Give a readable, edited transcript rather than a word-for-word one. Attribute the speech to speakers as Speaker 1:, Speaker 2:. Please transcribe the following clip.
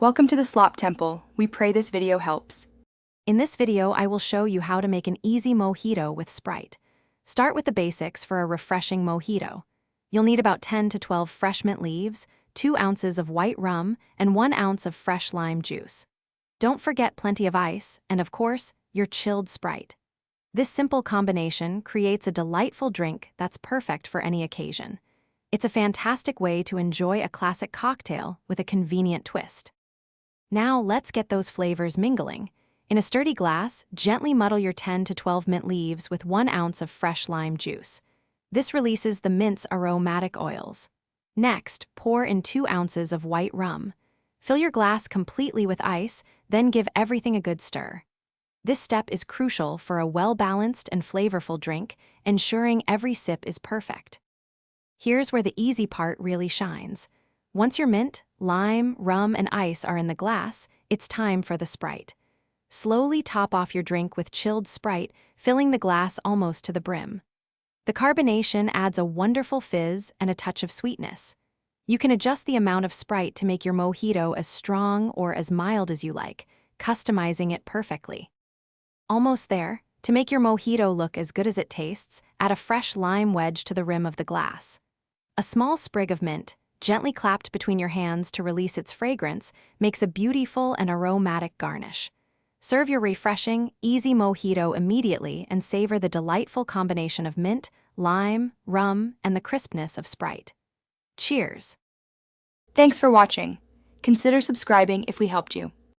Speaker 1: Welcome to the Slop Temple. We pray this video helps.
Speaker 2: In this video, I will show you how to make an easy mojito with Sprite. Start with the basics for a refreshing mojito. You'll need about 10 to 12 fresh mint leaves, 2 ounces of white rum, and 1 ounce of fresh lime juice. Don't forget plenty of ice, and of course, your chilled Sprite. This simple combination creates a delightful drink that's perfect for any occasion. It's a fantastic way to enjoy a classic cocktail with a convenient twist. Now let's get those flavors mingling. In a sturdy glass, gently muddle your 10 to 12 mint leaves with 1 ounce of fresh lime juice. This releases the mint's aromatic oils. Next, pour in 2 ounces of white rum. Fill your glass completely with ice, then give everything a good stir. This step is crucial for a well-balanced and flavorful drink, ensuring every sip is perfect. Here's where the easy part really shines. Once your mint, lime, rum, and ice are in the glass, it's time for the Sprite. Slowly top off your drink with chilled Sprite, filling the glass almost to the brim. The carbonation adds a wonderful fizz and a touch of sweetness. You can adjust the amount of Sprite to make your mojito as strong or as mild as you like, customizing it perfectly. Almost there. To make your mojito look as good as it tastes, add a fresh lime wedge to the rim of the glass. A small sprig of mint, gently clapped between your hands to release its fragrance, makes a beautiful and aromatic garnish. Serve your refreshing, easy mojito immediately and savor the delightful combination of mint, lime, rum, and the crispness of Sprite. Cheers!
Speaker 1: Thanks for watching. Consider subscribing if we helped you.